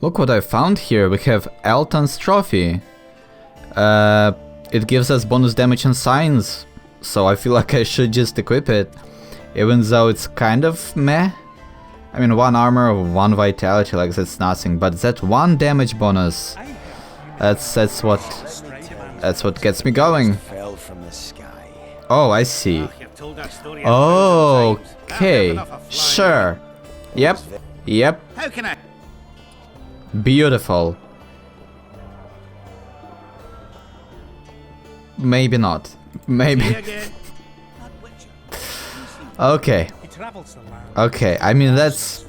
Look what I found here. We have Elton's trophy. It gives us bonus damage and signs, so I feel like I should just equip it, even though it's kind of meh. I mean, 1 armor, 1 vitality, like that's nothing, but that 1 damage bonus, that's what gets me going. Oh, I see. Okay, sure. Yep. Beautiful. Maybe not. Maybe. Okay. Okay, I mean that's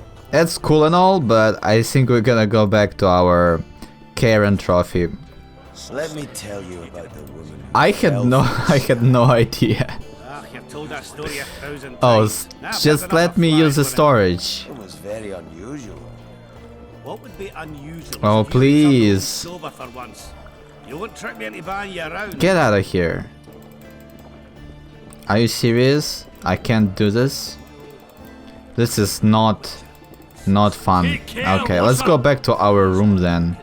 cool and all, but I think we're gonna go back to our Karen trophy. Let me tell you about the woman. I had no idea. Oh, just let me use the storage. It was very unusual. What would be unusual? Oh, please. Sober for once. You won't trick me into buying you around. Get out of here. Are you serious? I can't do this. This is not fun. Okay, let's go back to our room then.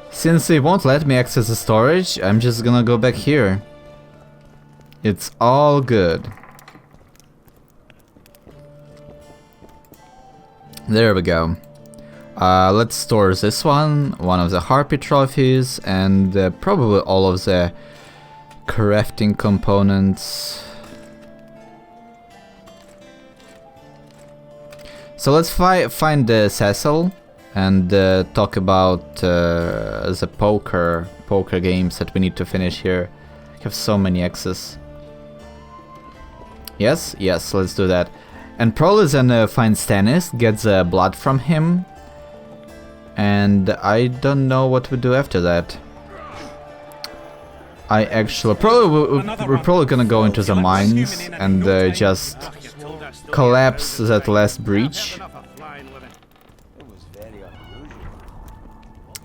Since they won't let me access the storage, I'm just gonna go back here. It's all good. There we go. Let's store this one of the harpy trophies, and probably all of the crafting components. So let's find the Cecil and talk about the poker games that we need to finish here. I have so many X's. Yes, let's do that. And probably then find Stannis, get the blood from him. And I don't know what we do after that. I actually we're probably gonna go into the mines and just collapse that last breach.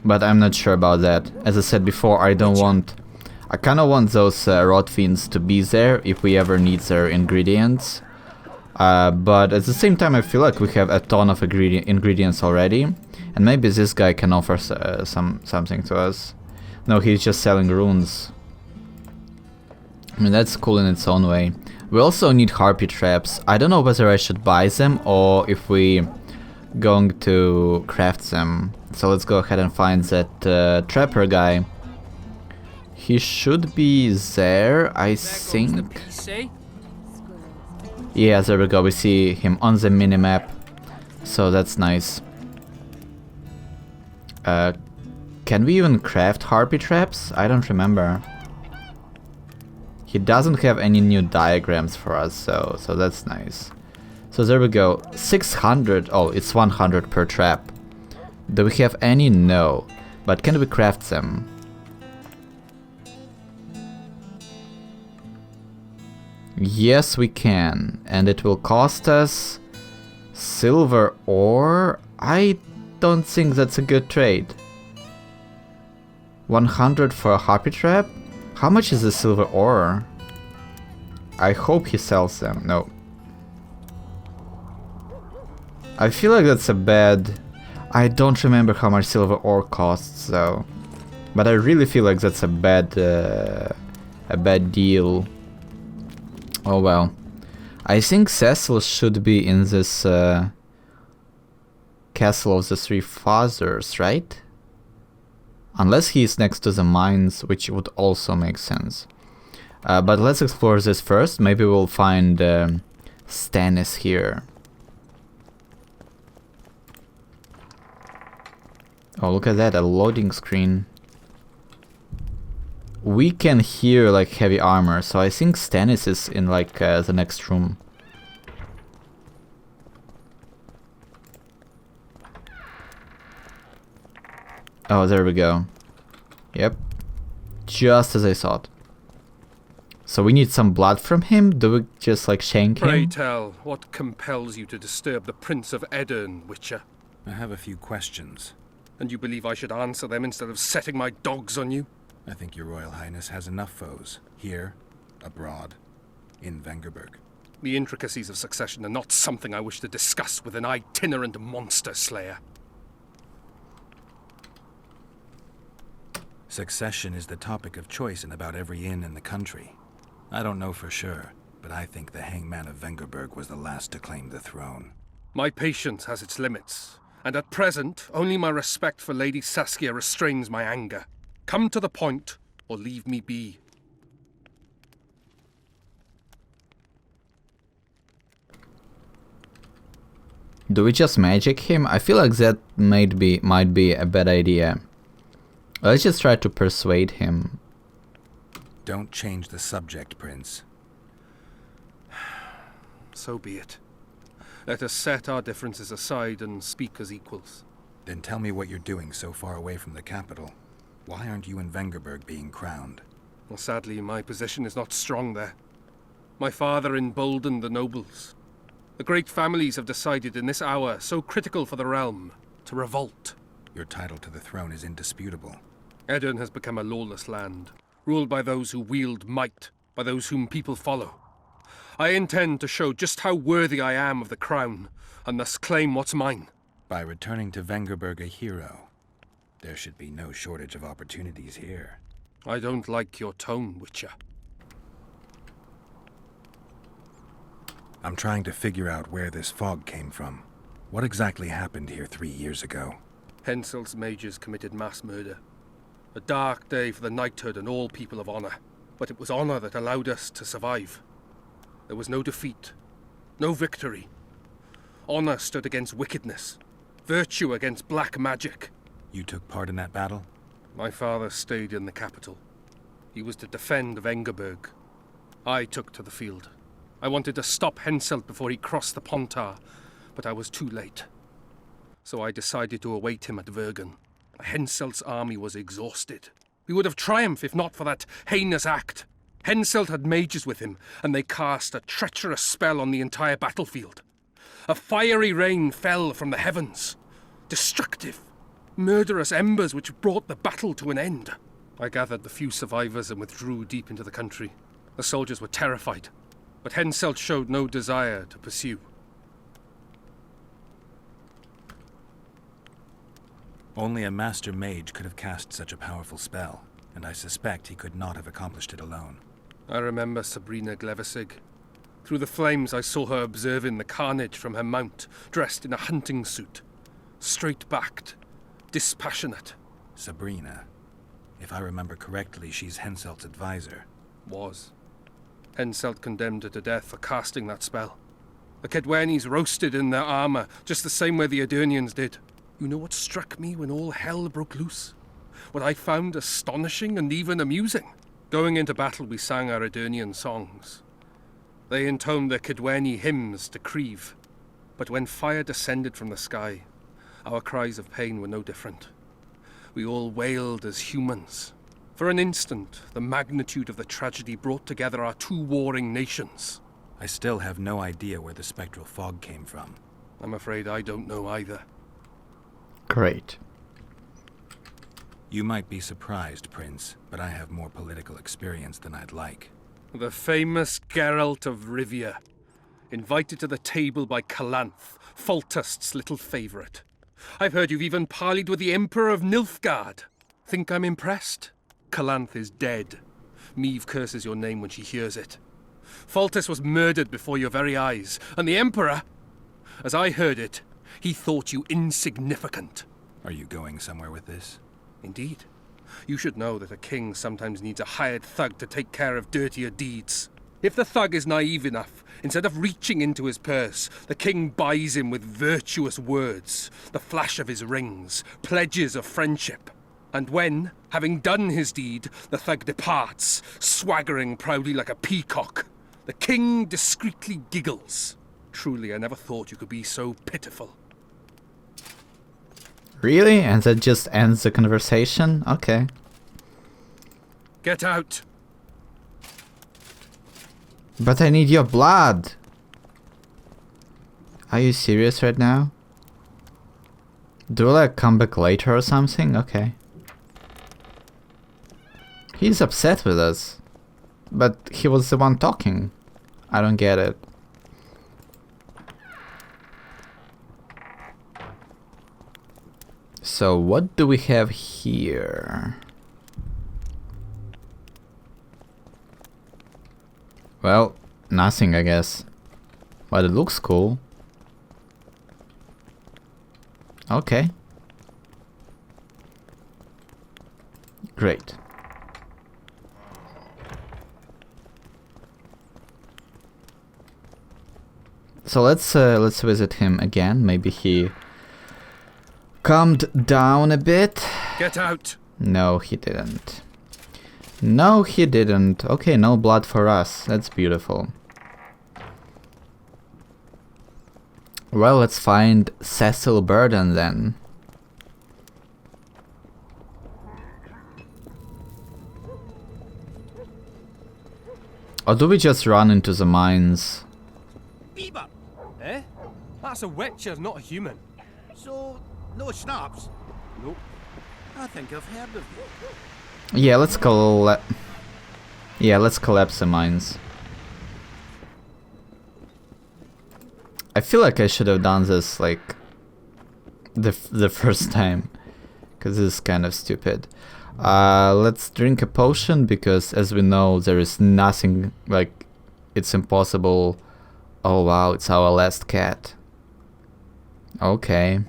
But I'm not sure about that. As I said before, I kinda want those rot fiends to be there if we ever need their ingredients. But at the same time, I feel like we have a ton of ingredients already, and maybe this guy can offer something to us. No, he's just selling runes. I mean, that's cool in its own way. We also need harpy traps. I don't know whether I should buy them or if we going to craft them. So let's go ahead and find that trapper guy. He should be there, I think. Yeah, there we go. We see him on the minimap. So that's nice. Can we even craft harpy traps? I don't remember. He doesn't have any new diagrams for us, so that's nice. So there we go. 600. Oh, it's 100 per trap. Do we have any? No. But can we craft them? Yes, we can. And it will cost us silver ore. I don't think that's a good trade. 100 for a harpy trap? How much is the silver ore? I hope he sells them. No. I feel like that's a bad... I don't remember how much silver ore costs though. But I really feel like that's a bad deal. Oh well. I think Cecil should be in this Castle of the Three Fathers, right? Unless he's next to the mines, which would also make sense. But let's explore this first. Maybe we'll find Stannis here. Oh, look at that, a loading screen. We can hear like heavy armor, so I think Stannis is in like the next room. Oh, there we go. Yep. Just as I thought. So we need some blood from him? Do we just like shank him? Pray tell, what compels you to disturb the Prince of Edirn, Witcher? I have a few questions. And you believe I should answer them instead of setting my dogs on you? I think your Royal Highness has enough foes. Here, abroad, in Vengerberg. The intricacies of succession are not something I wish to discuss with an itinerant monster slayer. Succession is the topic of choice in about every inn in the country. I don't know for sure, but I think the hangman of Vengerberg was the last to claim the throne. My patience has its limits, and at present, only my respect for Lady Saskia restrains my anger. Come to the point, or leave me be. Do we just magic him? I feel like that might be a bad idea. Let's just try to persuade him. Don't change the subject, Prince. So be it. Let us set our differences aside and speak as equals. Then tell me what you're doing so far away from the capital. Why aren't you in Vengerberg being crowned? Well, sadly, my position is not strong there. My father emboldened the nobles. The great families have decided in this hour, so critical for the realm, to revolt. Your title to the throne is indisputable. Edirn has become a lawless land, ruled by those who wield might, by those whom people follow. I intend to show just how worthy I am of the crown, and thus claim what's mine. By returning to Vengerberg a hero, there should be no shortage of opportunities here. I don't like your tone, Witcher. I'm trying to figure out where this fog came from. What exactly happened here 3 years ago? Henselt's mages committed mass murder. A dark day for the knighthood and all people of honor. But it was honor that allowed us to survive. There was no defeat, no victory. Honor stood against wickedness, virtue against black magic. You took part in that battle? My father stayed in the capital. He was to defend Vengerberg. I took to the field. I wanted to stop Henselt before he crossed the Pontar, but I was too late. So I decided to await him at Vergen. Henselt's army was exhausted. We would have triumphed if not for that heinous act. Henselt had mages with him, and they cast a treacherous spell on the entire battlefield. A fiery rain fell from the heavens. Destructive, murderous embers which brought the battle to an end. I gathered the few survivors and withdrew deep into the country. The soldiers were terrified, but Henselt showed no desire to pursue. Only a master mage could have cast such a powerful spell, and I suspect he could not have accomplished it alone. I remember Sabrina Glevissig. Through the flames I saw her observing the carnage from her mount, dressed in a hunting suit. Straight-backed, dispassionate. Sabrina. If I remember correctly, she's Henselt's advisor. Was. Henselt condemned her to death for casting that spell. The Kedwenis roasted in their armor, just the same way the Edirnians did. You know what struck me when all hell broke loose? What I found astonishing and even amusing? Going into battle, we sang our Edirnian songs. They intoned their Kedweni hymns to Creve. But when fire descended from the sky, our cries of pain were no different. We all wailed as humans. For an instant, the magnitude of the tragedy brought together our two warring nations. I still have no idea where the spectral fog came from. I'm afraid I don't know either. Great. You might be surprised, Prince, but I have more political experience than I'd like. The famous Geralt of Rivia, invited to the table by Calanth, Foltest's little favourite. I've heard you've even parleyed with the Emperor of Nilfgaard. Think I'm impressed? Calanth is dead. Meve curses your name when she hears it. Foltest was murdered before your very eyes, and the Emperor, as I heard it, he thought you insignificant. Are you going somewhere with this? Indeed. You should know that a king sometimes needs a hired thug to take care of dirtier deeds. If the thug is naive enough, instead of reaching into his purse, the king buys him with virtuous words, the flash of his rings, pledges of friendship. And when, having done his deed, the thug departs, swaggering proudly like a peacock, the king discreetly giggles. Truly, I never thought you could be so pitiful. Really? And that just ends the conversation? Okay. Get out! But I need your blood! Are you serious right now? Do I come back later or something? Okay. He's upset with us. But he was the one talking. I don't get it. So what do we have here? Well, nothing, I guess. But it looks cool. Okay. Great. So let's visit him again. Maybe he calmed down a bit. Get out! No, he didn't. No, he didn't. Okay, no blood for us. That's beautiful. Well, let's find Cecil Burden then. Or do we just run into the mines? Bieber! Eh? That's a witcher, not a human. So, no schnapps? Nope. I think I've heard of you. Yeah, let's collapse the mines. I feel like I should have done this like the first time, because this is kind of stupid. Let's drink a potion, because as we know there is nothing, like, it's impossible. Oh wow, it's our last cat. Okay.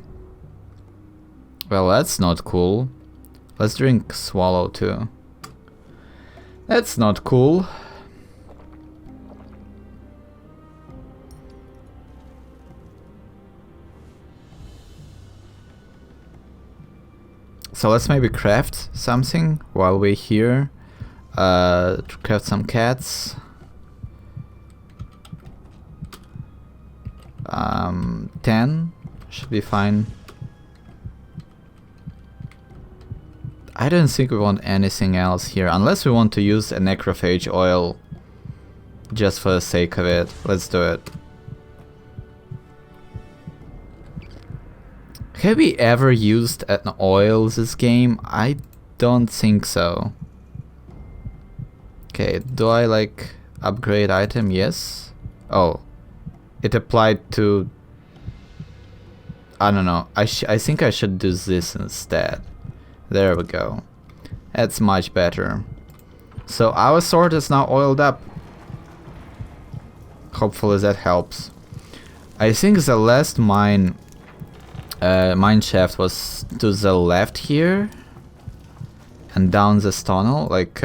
Well, that's not cool. Let's drink Swallow too. That's not cool. So let's maybe craft something while we're here. Craft some cats. 10 should be fine. I don't think we want anything else here, unless we want to use a necrophage oil just for the sake of it. Let's do it. Have we ever used an oil this game? I don't think so. Okay, do I like upgrade item? Yes. Oh, it applied to... I don't know. I think I should do this instead. There we go. That's much better. So our sword is now oiled up. Hopefully that helps. I think the last mine shaft was to the left here and down this tunnel, like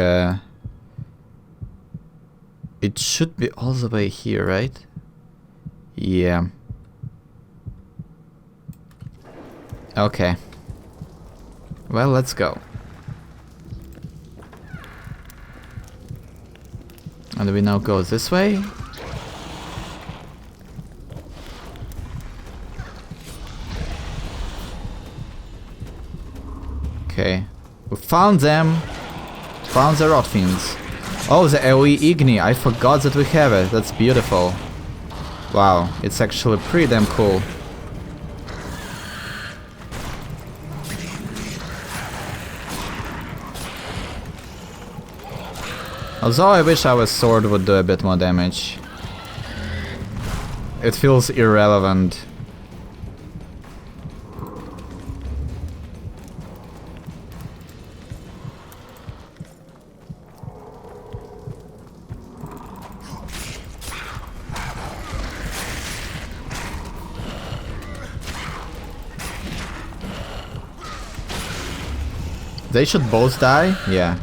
it should be all the way here, right? Yeah. Okay. Well, let's go. And we now go this way. Okay. We found them. Found the rot fiends. Oh, the AoE Igni. I forgot that we have it. That's beautiful. Wow, it's actually pretty damn cool. Although I wish our sword would do a bit more damage. It feels irrelevant. They should both die? Yeah.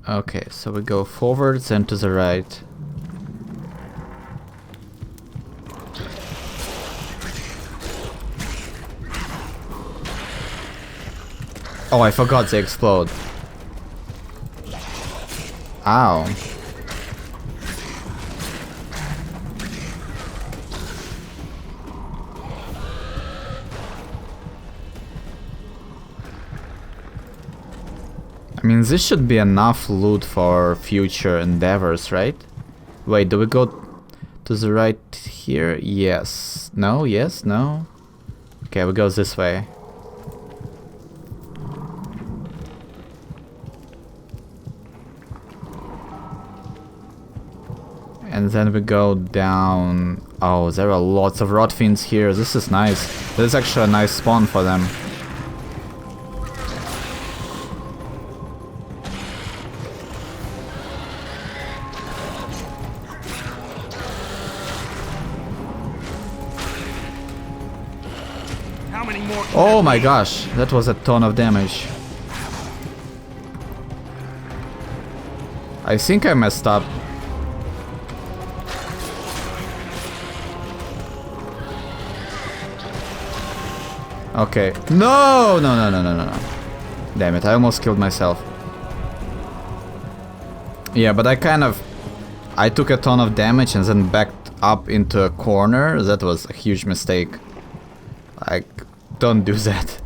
Okay, so we go forwards and to the right. Oh, I forgot they explode. Ow. I mean, this should be enough loot for future endeavors, right? Wait, do we go to the right here? Yes. No? Yes? No? Okay, we go this way. And then we go down. Oh, there are lots of rot fiends here. This is nice. This is actually a nice spawn for them. How many more? Oh my gosh, that was a ton of damage. I think I messed up. Okay. No, no, no, no, no, no, no. Damn it, I almost killed myself. Yeah, but I took a ton of damage and then backed up into a corner. That was a huge mistake. Like, don't do that.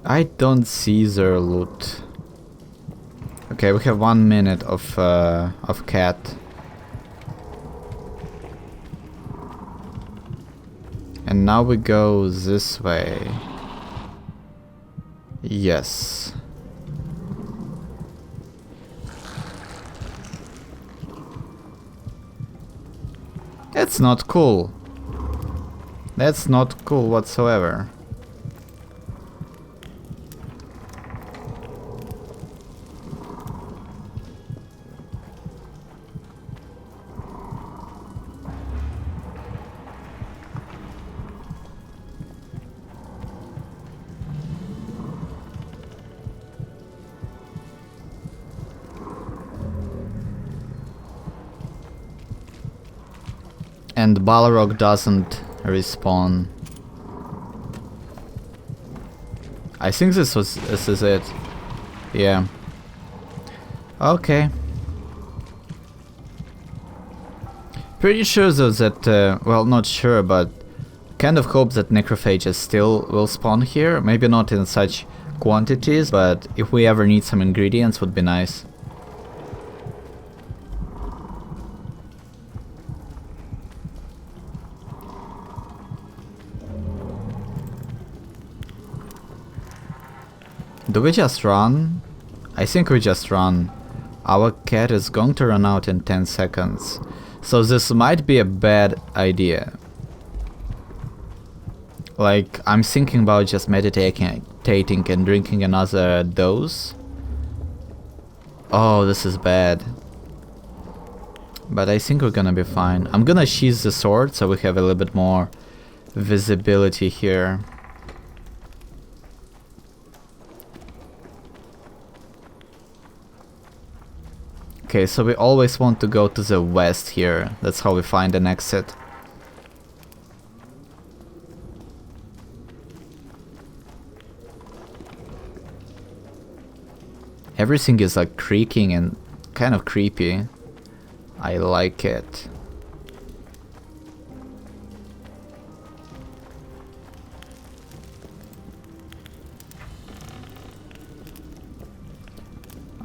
I don't see their loot. Okay, we have 1 minute of cat. And now we go this way. Yes. That's not cool. That's not cool whatsoever. And Balrog doesn't respawn. I think this is it. Yeah. Okay. Pretty sure though that, well, not sure, but kind of hope that necrophages still will spawn here. Maybe not in such quantities, but if we ever need some ingredients, would be nice. Do we just run? I think we just run. Our cat is going to run out in 10 seconds. So this might be a bad idea. Like, I'm thinking about just meditating and drinking another dose. Oh, this is bad. But I think we're gonna be fine. I'm gonna sheath the sword so we have a little bit more visibility here. Okay, so we always want to go to the west here. That's how we find an exit. Everything is like creaking and kind of creepy. I like it.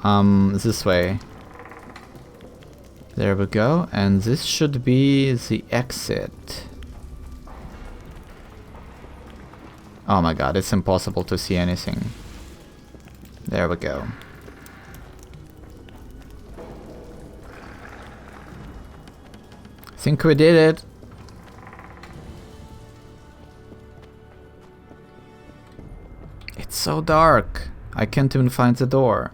This way. There we go, and this should be the exit. Oh my god, it's impossible to see anything. There we go. Think we did it. It's so dark. I can't even find the door.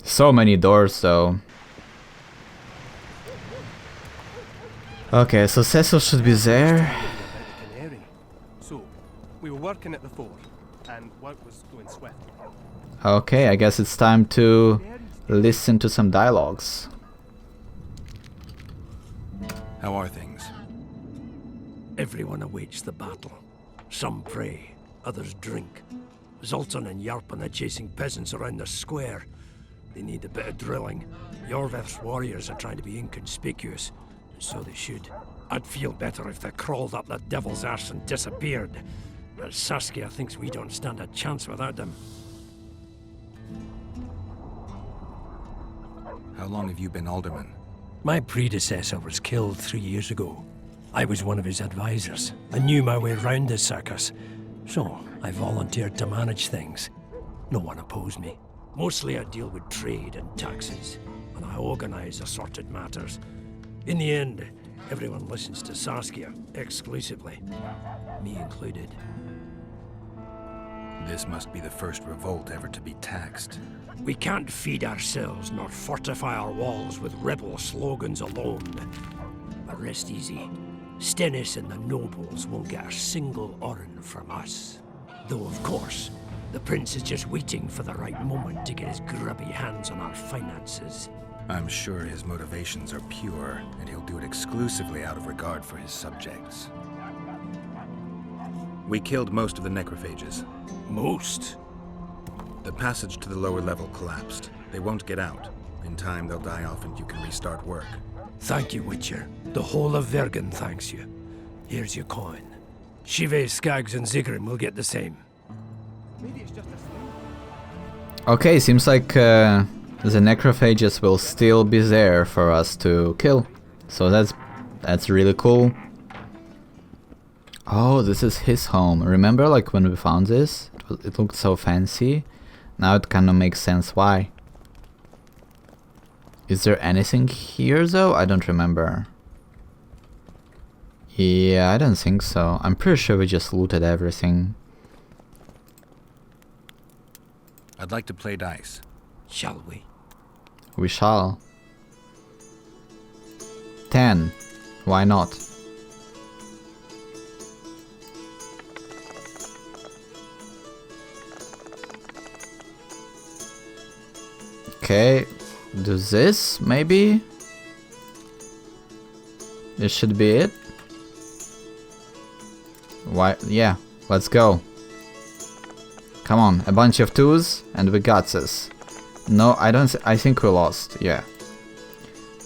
So many doors though. Okay, so Cecil should be there. So, we were working at the fort, and work was going swiftly. Okay, I guess it's time to listen to some dialogues. How are things? Everyone awaits the battle. Some pray, others drink. Zoltan and Yarpan are chasing peasants around the square. They need a bit of drilling. Yorveth's warriors are trying to be inconspicuous, and so they should. I'd feel better if they crawled up that devil's arse and disappeared. But Saskia thinks we don't stand a chance without them. How long have you been alderman? My predecessor was killed 3 years ago. I was one of his advisors. I knew my way round the circus, so I volunteered to manage things. No one opposed me. Mostly I deal with trade and taxes, and I organize assorted matters. In the end, everyone listens to Saskia exclusively, me included. This must be the first revolt ever to be taxed. We can't feed ourselves nor fortify our walls with rebel slogans alone. But rest easy. Stennis and the nobles won't get a single oren from us. Though, of course, the prince is just waiting for the right moment to get his grubby hands on our finances. I'm sure his motivations are pure, and he'll do it exclusively out of regard for his subjects. We killed most of the necrophages. Most? The passage to the lower level collapsed. They won't get out. In time, they'll die off and you can restart work. Thank you, Witcher. The whole of Vergen thanks you. Here's your coin. Shive, Skaggs, and Zigrim will get the same. Okay, seems like the necrophages will still be there for us to kill. So that's really cool. Oh, this is his home. Remember, like when we found this? It looked so fancy. Now it kind of makes sense why. Is there anything here though? I don't remember. Yeah, I don't think so. I'm pretty sure we just looted everything. I'd like to play dice. Shall we? We shall. 10. Why not? Okay, do this, maybe? This should be it. Why? Yeah, let's go. Come on, a bunch of 2s, and we got this. No, I think we lost, yeah.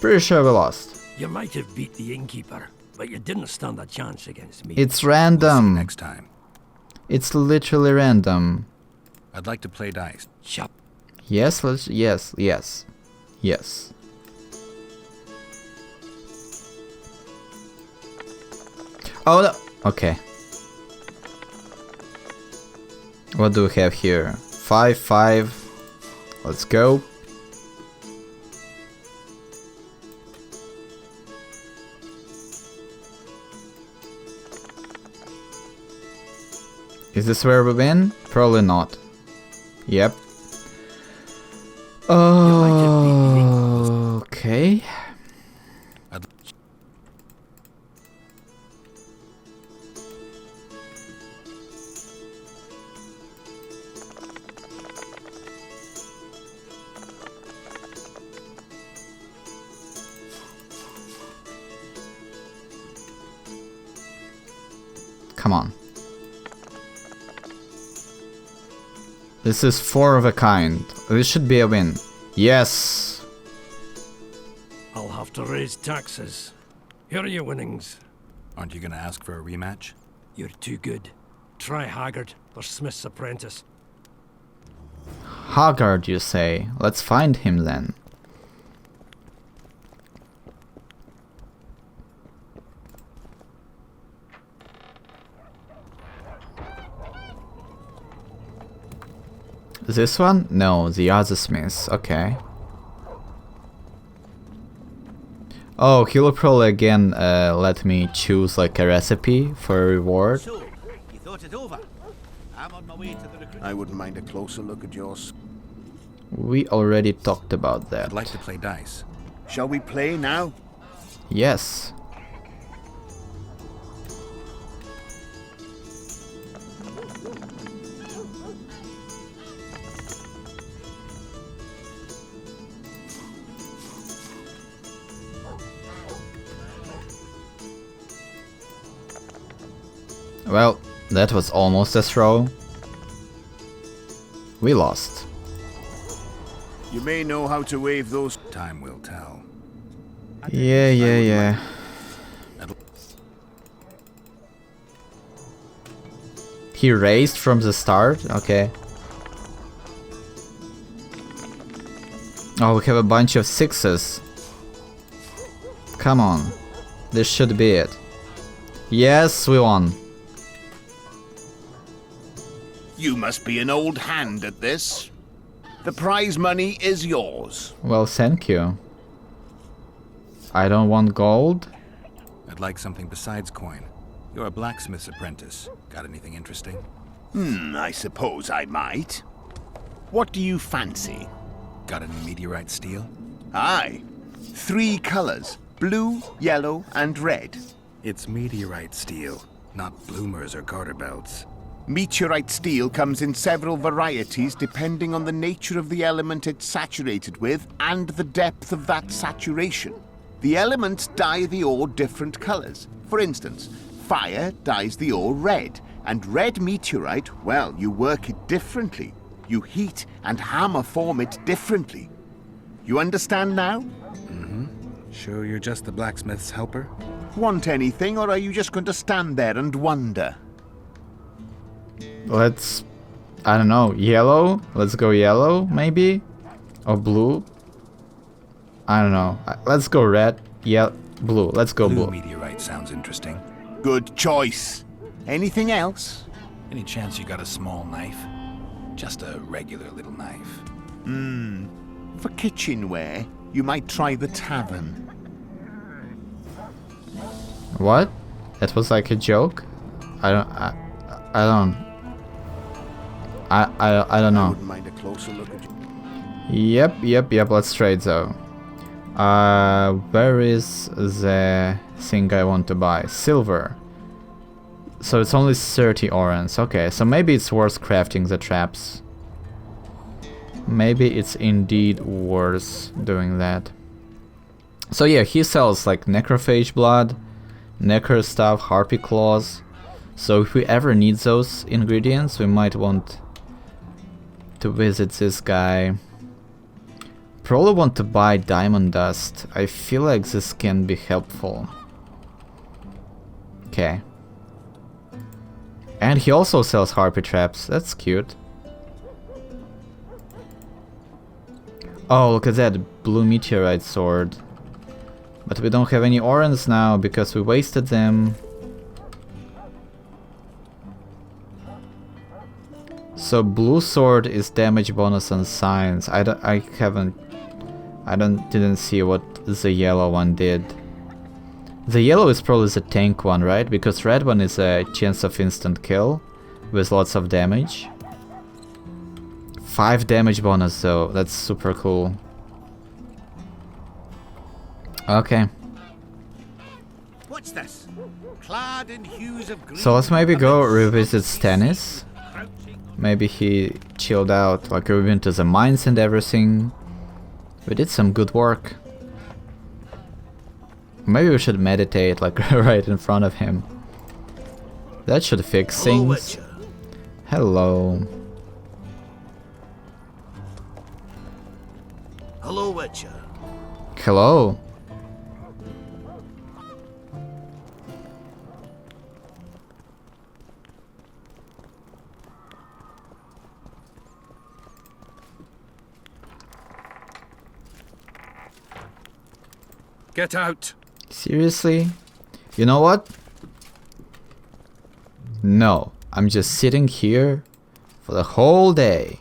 Pretty sure we lost. You might have beat the innkeeper, but you didn't stand a chance against me. It's We'll see random. next time. It's literally random. I'd like to play dice. Shut. Yes, yes. Oh, no. Okay. What do we have here? 5, 5. Let's go. Is this where we win? Probably not. Yep. Okay. Come on. This is 4 of a kind. This should be a win. Yes! I'll have to raise taxes. Here are your winnings. Aren't you gonna ask for a rematch? You're too good. Try Haggard or Smith's apprentice. Haggard, you say? Let's find him then. This one? No, the other Smith. Okay. Oh, he'll probably again let me choose like a recipe for a reward. So, you thought it over? I'm on my way to the recruit. I wouldn't mind a closer look at yours. We already talked about that. I'd like to play dice. Shall we play now? Yes. Well, that was almost a throw. We lost. You may know how to wave those. Time will tell. Yeah. He raised from the start? Okay. Oh, we have a bunch of 6s. Come on. This should be it. Yes, we won. You must be an old hand at this. The prize money is yours. Well, thank you. I don't want gold. I'd like something besides coin. You're a blacksmith's apprentice. Got anything interesting? I suppose I might. What do you fancy? Got any meteorite steel? Aye. 3 colors. Blue, yellow, and red. It's meteorite steel, not bloomers or garter belts. Meteorite steel comes in several varieties depending on the nature of the element it's saturated with and the depth of that saturation. The elements dye the ore different colors. For instance, fire dyes the ore red, and red meteorite, well, you work it differently. You heat and hammer form it differently. You understand now? Sure you're just the blacksmith's helper? Want anything, or are you just going to stand there and wonder? Let's... I don't know, yellow? Let's go yellow, maybe? Or blue? I don't know. Let's go red. Yeah, blue. Let's go Blue blue. meteorite sounds interesting. Good choice. Anything else? Any chance you got a small knife? Just a regular little knife. For kitchenware, you might try the tavern. What? That was like a joke? I don't know. Wouldn't mind a closer look at you. Yep, let's trade though. Where is the thing I want to buy? Silver. So it's only 30 orange. Okay, so maybe it's worth crafting the traps. Maybe it's indeed worth doing that. So yeah, he sells like necrophage blood, necro stuff, harpy claws. So if we ever need those ingredients, we might want to visit this guy. Probably want to buy diamond dust. I feel like this can be helpful. Okay. And he also sells harpy traps. That's cute. Oh, look at that blue meteorite sword. But we don't have any orange now because we wasted them. So blue sword is damage bonus and science. Didn't see what the yellow one did. The yellow is probably the tank one, right? Because red one is a chance of instant kill with lots of damage. 5 damage bonus though, that's super cool. Okay. What's this? Clad in hues of green. So let's maybe go revisit Stannis. Maybe he chilled out, like we went to the mines and everything. We did some good work. Maybe we should meditate, like right in front of him. That should fix Hello, things. Witcher. Hello. Hello, Witcher. Hello. Get out! Seriously? You know what? No, I'm just sitting here for the whole day.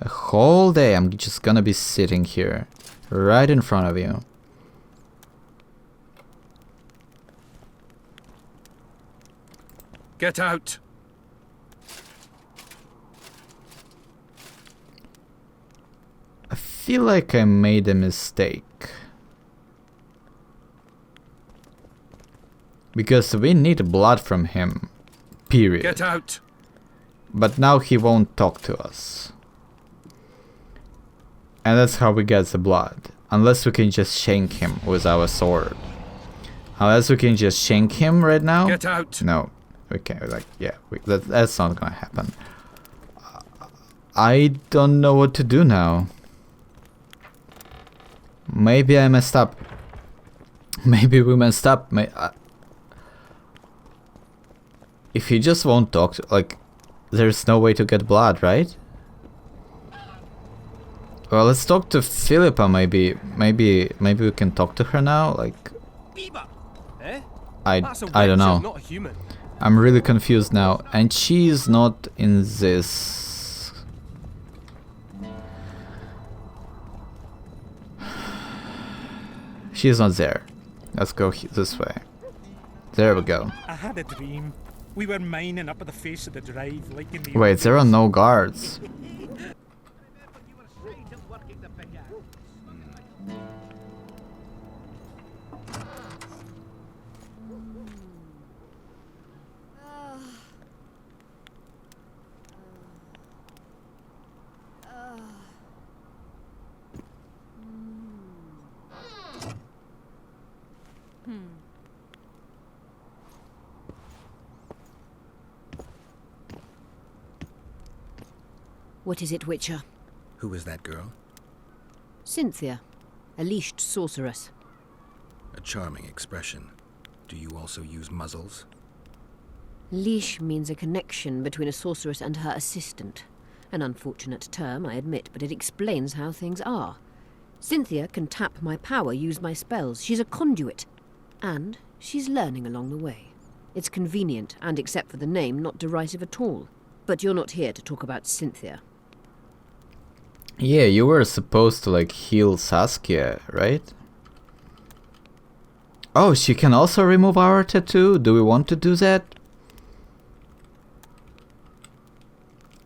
A whole day I'm just gonna be sitting here, right in front of you. Get out! I feel like I made a mistake. Because we need blood from him. Period. Get out! But now he won't talk to us. And that's how we get the blood. Unless we can just shank him with our sword. Unless we can just shank him right now. Get out! No. Okay, like, yeah, that's not gonna happen. I don't know what to do now. Maybe I messed up. Maybe we messed up. If he just won't talk, there's no way to get blood, right? Well, let's talk to Philippa. Maybe we can talk to her now. Like, Beaver. Eh? I That's a don't witcher, know. not a human. I'm really confused now. And she's not in this. She's not there. Let's go this way. There we go. I had a dream. We were mining up at the face of the drive, like in the Wait, old there are days. no guards. What is it, Witcher? Who is that girl? Cynthia, a leashed sorceress. A charming expression. Do you also use muzzles? Leash means a connection between a sorceress and her assistant. An unfortunate term, I admit, but it explains how things are. Cynthia can tap my power, use my spells. She's a conduit. And she's learning along the way. It's convenient, and except for the name, not derisive at all. But you're not here to talk about Cynthia. Yeah, you were supposed to like heal Saskia, right? Oh, she can also remove our tattoo? Do we want to do that?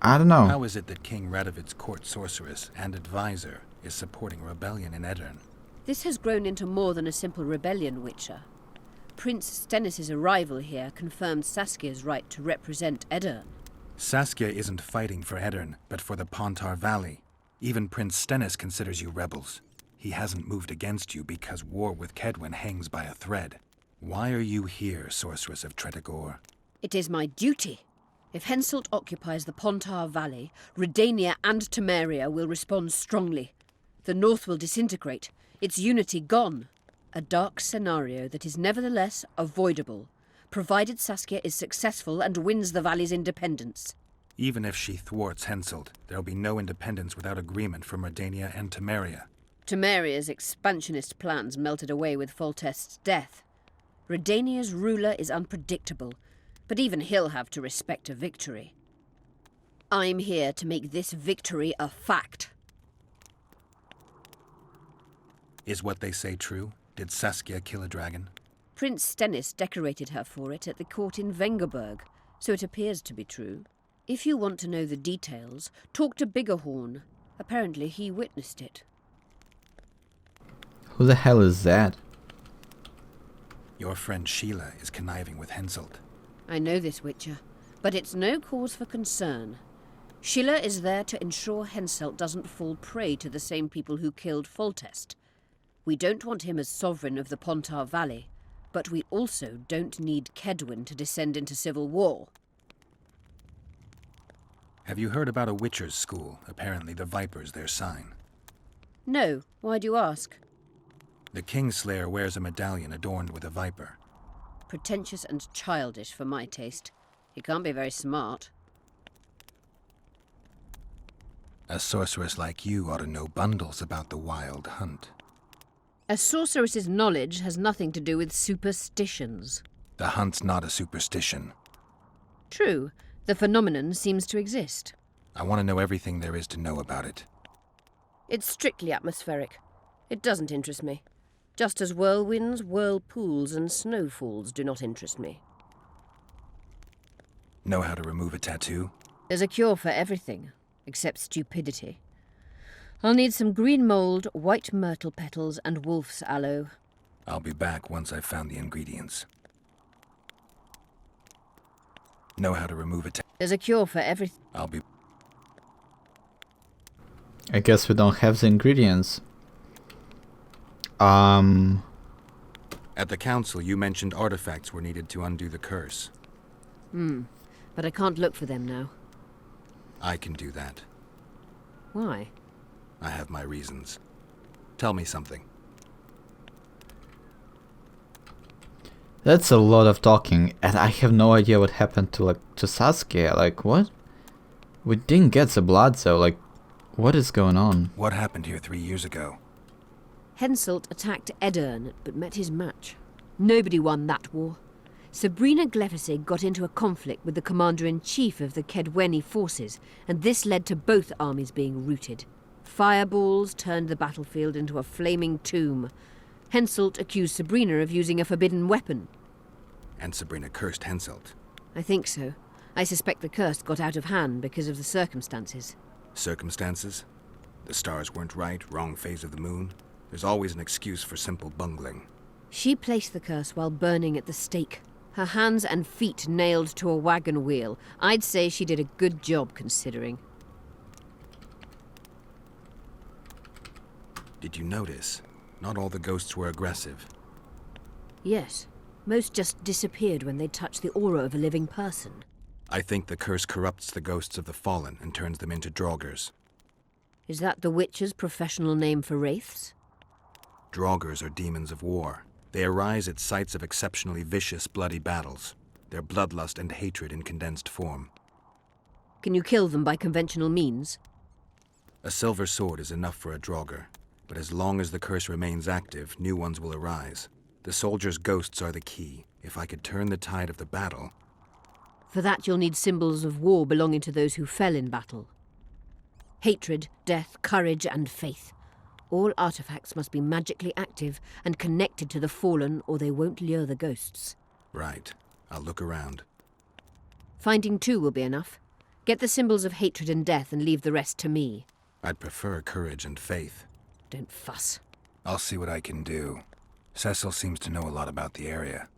I don't know. How is it that King Radovid's court sorceress and advisor is supporting rebellion in Edirn? This has grown into more than a simple rebellion, Witcher. Prince Stennis' arrival here confirmed Saskia's right to represent Edirn. Saskia isn't fighting for Edirn, but for the Pontar Valley. Even Prince Stennis considers you rebels. He hasn't moved against you because war with Kedwen hangs by a thread. Why are you here, Sorceress of Tretogor? It is my duty. If Henselt occupies the Pontar Valley, Redania and Temeria will respond strongly. The North will disintegrate, its unity gone. A dark scenario that is nevertheless avoidable, provided Saskia is successful and wins the Valley's independence. Even if she thwarts Henselt, there'll be no independence without agreement from Redania and Temeria. Temeria's expansionist plans melted away with Foltest's death. Redania's ruler is unpredictable, but even he'll have to respect a victory. I'm here to make this victory a fact. Is what they say true? Did Saskia kill a dragon? Prince Stennis decorated her for it at the court in Vengerberg, so it appears to be true. If you want to know the details, talk to Biggerhorn. Apparently he witnessed it. Who the hell is that? Your friend Sheila is conniving with Henselt. I know this, Witcher, but it's no cause for concern. Sheila is there to ensure Henselt doesn't fall prey to the same people who killed Foltest. We don't want him as sovereign of the Pontar Valley, but we also don't need Kedwen to descend into civil war. Have you heard about a Witcher's school? Apparently the Viper's their sign. No, why do you ask? The Kingslayer wears a medallion adorned with a viper. Pretentious and childish for my taste. He can't be very smart. A sorceress like you ought to know bundles about the wild hunt. A sorceress's knowledge has nothing to do with superstitions. The hunt's not a superstition. True, the phenomenon seems to exist. I want to know everything there is to know about it. It's strictly atmospheric. It doesn't interest me. Just as whirlwinds, whirlpools, and snowfalls do not interest me. Know how to remove a tattoo? There's a cure for everything, except stupidity. I'll need some green mold, white myrtle petals, and wolf's aloe. I'll be back once I've found the ingredients. Know how to remove a tattoo? There's a cure for everything. I'll be... I guess we don't have the ingredients. At the council, you mentioned artifacts were needed to undo the curse. But I can't look for them now. I can do that. Why? I have my reasons. Tell me something. That's a lot of talking, and I have no idea what happened to Saskia. Like, what? We didn't get the blood though. Like, What is going on? What happened here 3 years ago? Henselt attacked Edirn, but met his match. Nobody won that war. Sabrina Glefisig got into a conflict with the commander-in-chief of the Kedweni forces, and this led to both armies being routed. Fireballs turned the battlefield into a flaming tomb. Henselt accused Sabrina of using a forbidden weapon. And Sabrina cursed Henselt. I think so. I suspect the curse got out of hand because of the circumstances. Circumstances? The stars weren't right, wrong phase of the moon. There's always an excuse for simple bungling. She placed the curse while burning at the stake. Her hands and feet nailed to a wagon wheel. I'd say she did a good job, considering. Did you notice? Not all the ghosts were aggressive. Yes. Most just disappeared when they touched the aura of a living person. I think the curse corrupts the ghosts of the fallen and turns them into draugrs. Is that the Witcher's professional name for wraiths? Draugrs are demons of war. They arise at sites of exceptionally vicious, bloody battles. Their bloodlust and hatred in condensed form. Can you kill them by conventional means? A silver sword is enough for a draugr, but as long as the curse remains active, new ones will arise. The soldiers' ghosts are the key. If I could turn the tide of the battle... For that you'll need symbols of war belonging to those who fell in battle. Hatred, death, courage, and faith. All artifacts must be magically active and connected to the fallen, or they won't lure the ghosts. Right. I'll look around. Finding 2 will be enough. Get the symbols of hatred and death and leave the rest to me. I'd prefer courage and faith. Don't fuss. I'll see what I can do. Cecil seems to know a lot about the area.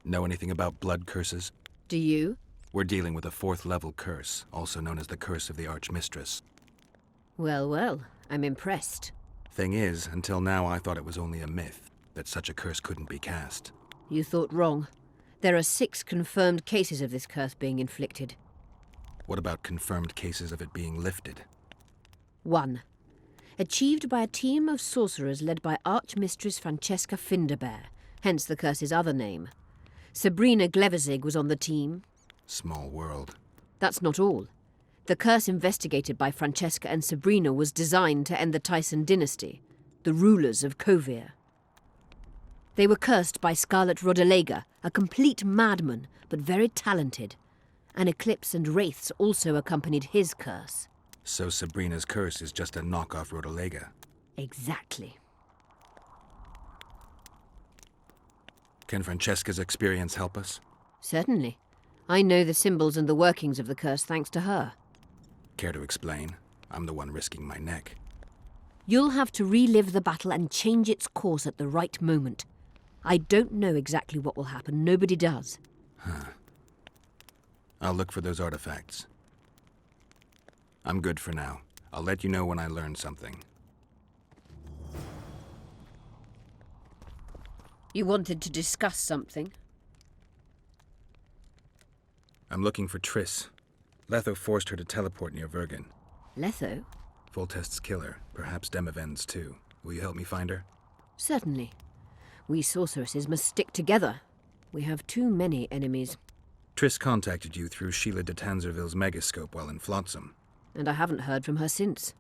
Know anything about blood curses? Do you? We're dealing with a 4th level curse, also known as the Curse of the Archmistress. Well, well, I'm impressed. Thing is, until now I thought it was only a myth, that such a curse couldn't be cast. You thought wrong. There are 6 confirmed cases of this curse being inflicted. What about confirmed cases of it being lifted? 1. Achieved by a team of sorcerers led by Archmistress Francesca Finderbear, hence the curse's other name. Sabrina Glefisig was on the team. Small world. That's not all. The curse investigated by Francesca and Sabrina was designed to end the Tyson dynasty, the rulers of Kovir. They were cursed by Scarlet Rodalega, a complete madman, but very talented. An eclipse and wraiths also accompanied his curse. So Sabrina's curse is just a knockoff Rodalega. Exactly. Can Francesca's experience help us? Certainly. I know the symbols and the workings of the curse thanks to her. Care to explain? I'm the one risking my neck. You'll have to relive the battle and change its course at the right moment. I don't know exactly what will happen. Nobody does. I'll look for those artifacts. I'm good for now. I'll let you know when I learn something. You wanted to discuss something? I'm looking for Triss. Letho forced her to teleport near Vergen. Letho? Foltest's killer, perhaps Demavend's too. Will you help me find her? Certainly. We sorceresses must stick together. We have too many enemies. Triss contacted you through Sheila de Tanzerville's megascope while in Flotsam. And I haven't heard from her since.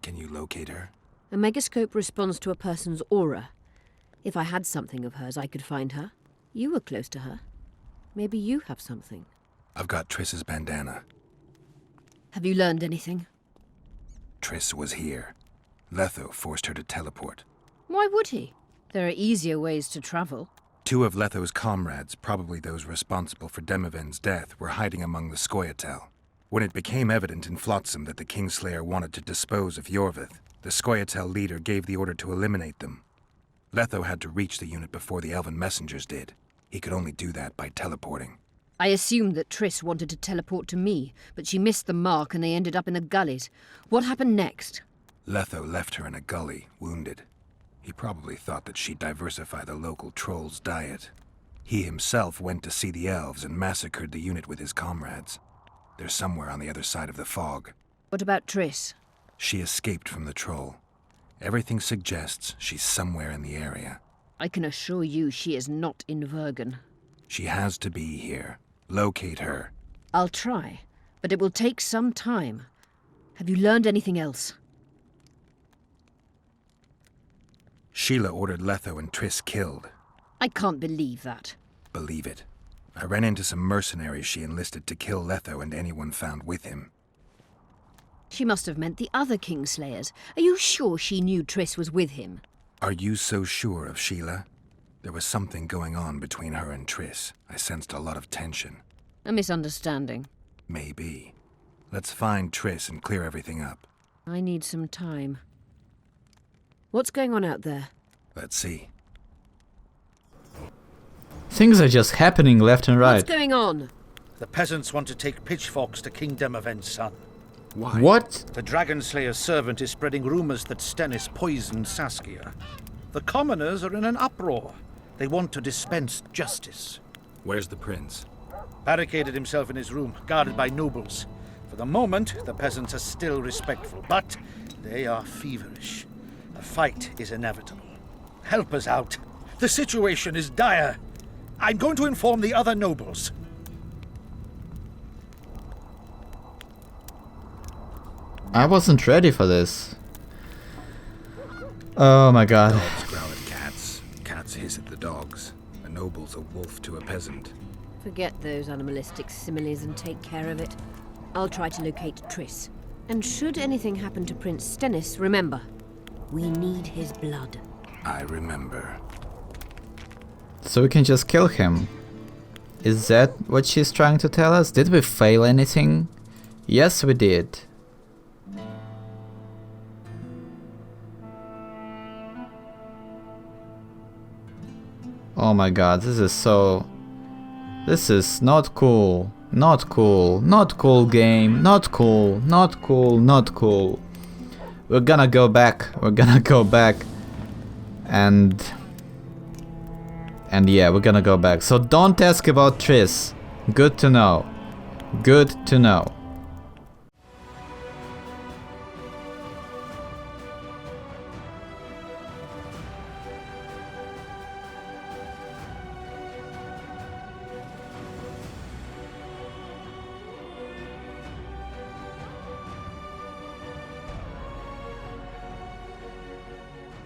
Can you locate her? A megascope responds to a person's aura. If I had something of hers, I could find her. You were close to her. Maybe you have something. I've got Triss's bandana. Have you learned anything? Triss was here. Letho forced her to teleport. Why would he? There are easier ways to travel. 2 of Letho's comrades, probably those responsible for Demavend's death, were hiding among the Scoia'tael. When it became evident in Flotsam that the Kingslayer wanted to dispose of Yorvith, the Scoia'tael leader gave the order to eliminate them. Letho had to reach the unit before the Elven messengers did. He could only do that by teleporting. I assumed that Triss wanted to teleport to me, but she missed the mark and they ended up in the gullies. What happened next? Letho left her in a gully, wounded. He probably thought that she'd diversify the local trolls' diet. He himself went to see the elves and massacred the unit with his comrades. They're somewhere on the other side of the fog. What about Triss? She escaped from the troll. Everything suggests she's somewhere in the area. I can assure you she is not in Vergen. She has to be here. Locate her. I'll try, but it will take some time. Have you learned anything else? Sheila ordered Letho and Triss killed. I can't believe that. Believe it. I ran into some mercenaries she enlisted to kill Letho and anyone found with him. She must have meant the other Kingslayers. Are you sure she knew Triss was with him? Are you so sure of Sheila? There was something going on between her and Triss. I sensed a lot of tension. A misunderstanding. Maybe. Let's find Triss and clear everything up. I need some time. What's going on out there? Let's see. Things are just happening left and right. What's going on? The peasants want to take pitchforks to King Demavend's son. Why? What? The Dragonslayer's servant is spreading rumors that Stennis poisoned Saskia. The commoners are in an uproar. They want to dispense justice. Where's the prince? Barricaded himself in his room, guarded by nobles. For the moment, the peasants are still respectful, but they are feverish. A fight is inevitable. Help us out. The situation is dire. I'm going to inform the other nobles. I wasn't ready for this. Oh my god. Dogs growl at cats. Cats hiss at the dogs. A noble's a wolf to a peasant. Forget those animalistic similes and take care of it. I'll try to locate Triss. And should anything happen to Prince Stennis, remember, we need his blood. I remember. So we can just kill him. Is that what she's trying to tell us? Did we fail anything? Yes, we did. Oh my god, this is so... This is not cool. Not cool. Not cool game. Not cool. Not cool. Not cool. We're gonna go back. We're gonna go back. And yeah, we're gonna go back. So don't ask about Triss. Good to know. Good to know.